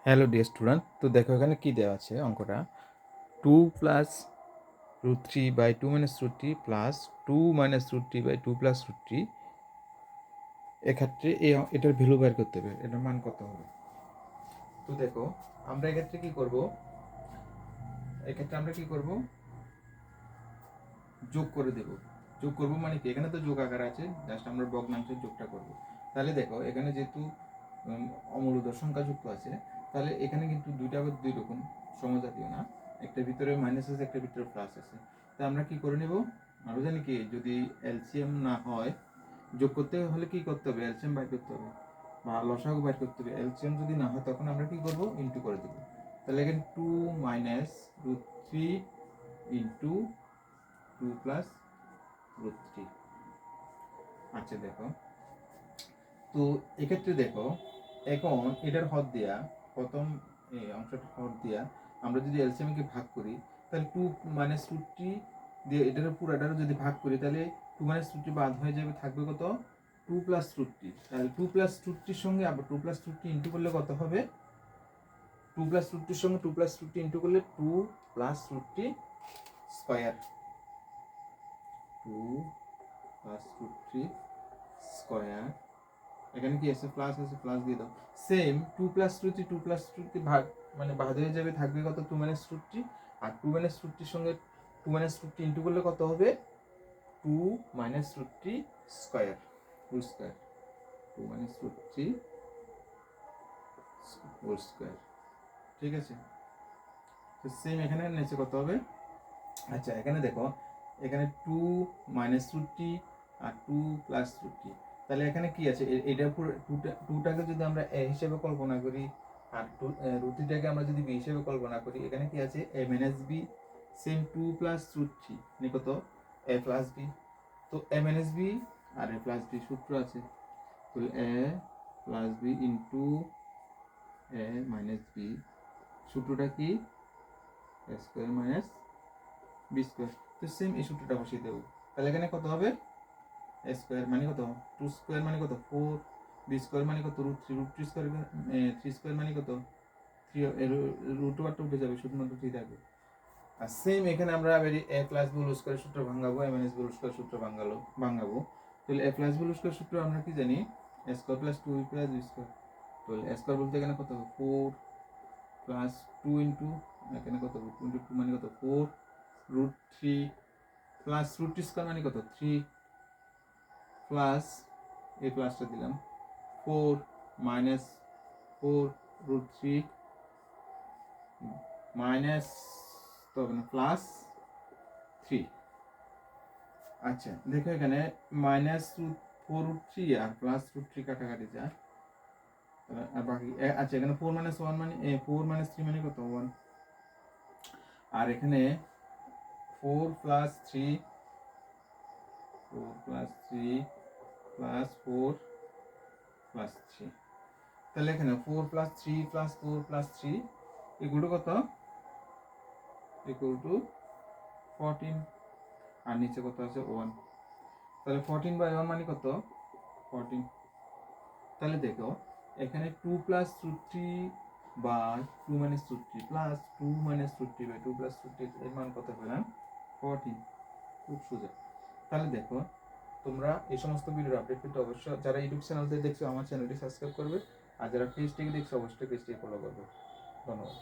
Hello dear student, তো দেখো এখানে কি দেওয়া আছে অঙ্কটা 2 plus root three by two minus root three plus two minus root three by two plus root three. এক্ষেত্রে এটার ভ্যালু বের করতে হবে, এটার মান কত হবে। তো দেখো আমরা এক্ষেত্রে কি করব, যোগ করে দেব। যোগ করব মানে কি, এখানে তো যোগ আকার আছে, জাস্ট আমরা ভগ্নাংশের যোগটা করব। তাহলে দেখো এখানে যেহেতু অমূলদ সংখ্যা যুক্ত আছে, তাহলে এখানে কিন্তু দুইটা আবার দুই রকম সমজাতীয় না, একটা ভিতরে মাইনাস আছে, একটা ভিতরে প্লাস আছে। তা আমরা কি করে নেব, আমরা জানি কি যদি এলসিএম না হয়, যোগ করতে হলে কি করতে হবে, এলসিএম বাইর করতে হবে বা লসাগু বাইর করতে হবে। এলসিএম যদি না হয় তখন আমরা কি করব, ইনটু করে দেব। তাহলে এখানে two minus root three into two plus root three. আচ্ছা দেখো, তো এক্ষেত্রে দেখো এখন এটার হর দেয়া, প্রথম এই অংশটার হর দেয়া আমরা যদি এলসিএম কে ভাগ করি, তাহলে টু মাইনাস রুট থ্রি দিয়ে এটার পুরোটারও যদি ভাগ করি, তাহলে টু মাইনাস রুট থ্রি বাদ হয়ে যাবে, থাকবে কত, টু প্লাস রুট থ্রি। তাহলে টু প্লাস রুট থ্রির সঙ্গে আবার two plus root three into করলে কত হবে, টু প্লাস রুট থ্রির সঙ্গে two plus root three into করলে two plus root three square, two plus root three square. এখানে কি আছে, প্লাস আছে, প্লাস দিয়ে দাও। Same two plus root three ভাগ মানে বাদ হয়ে যাবে, থাকবে কত, টু মাইনাস রুট থ্রি। আর টু মাইনাস রুট থ্রির সঙ্গে two minus root three into করলে কত হবে, two minus root three square, whole square, two minus root three whole square. ঠিক আছে, তো সেম এখানে নিচে কত হবে। আচ্ছা এখানে দেখো, এখানে টু মাইনাস রুট থ্রি আর টু প্লাস রুট থ্রি। তাহলে এখানে কি আছে, এটার উপর টুটাকে যদি আমরা এ হিসেবে কল্পনা করি, আর রুট থ্রিটাকে আমরা যদি বি হিসেবে কল্পনা করি, এখানে কি আছে, A minus B. Same two plus root three মানে কত, এ প্লাস বি। তো এ মাইনাস বি আর এ প্লাস বি সূত্র আছে, তো A plus B into A minus B, সূত্রটা কি, A square minus B square. তো সেম এই সূত্রটা বসিয়ে দেবো। তাহলে এখানে কত হবে, এ স্কোয়ার মানে কত, টু স্কোয়ার মানে কত, ফোর, বি স্কোয়ার মানে কত, root three square, three square মানে কত, থ্রি, রুট ওয়ারটা উঠে যাবে, শুধুমাত্র থ্রি থাকবে। আর সেম এখানে আমরা A plus B whole square সূত্র ভাঙাবো, A minus B whole square সূত্র ভাঙাবো। তাহলে A plus B whole square সূত্র আমরা কি জানি, A square plus two plus B square. তাহলে এ স্কোয়ার বলতে এখানে কত হবে, ফোর প্লাস টু ইন্টু, এখানে কত হবে, টু ইন্টু টু মানে কত, four, root three plus root three square মানে কত, থ্রি, প্লাস এই প্লাসটা দিলাম, four minus four root three minus, তো হবে না, প্লাস থ্রি। আচ্ছা দেখো এখানে minus root four root three আর প্লাস রুট থ্রি কাটাকাটি যায়, আর বাকি আচ্ছা এখানে ফোর মাইনাস ওয়ান মানে ফোর মাইনাস থ্রি মানে কত, ওয়ান। আর এখানে four plus three, four plus three plus four plus three. তাহলে এখানে four plus three plus four plus three equal to কত, ইকুয়াল টু 14। আর নিচে কত আছে, 1। তাহলে 14 বাই 1 মানে কত, 14। তাহলে দেখো এখানে 2 plus root three by 2 minus root three plus 2 minus root three by 2 plus root three, এর মান কত পেলাম, 14। খুব সোজা। তাহলে দেখো তোমরা এই সমস্ত ভিডিওর আপডেট পেতে অবশ্যই যারা ইউটিউব চ্যানেল থেকে দেখছো আমার চ্যানেলটি সাবস্ক্রাইব করবে, আর যারা পেজ থেকে দেখছো অবশ্যই পেজটি ফলো করবে। ধন্যবাদ।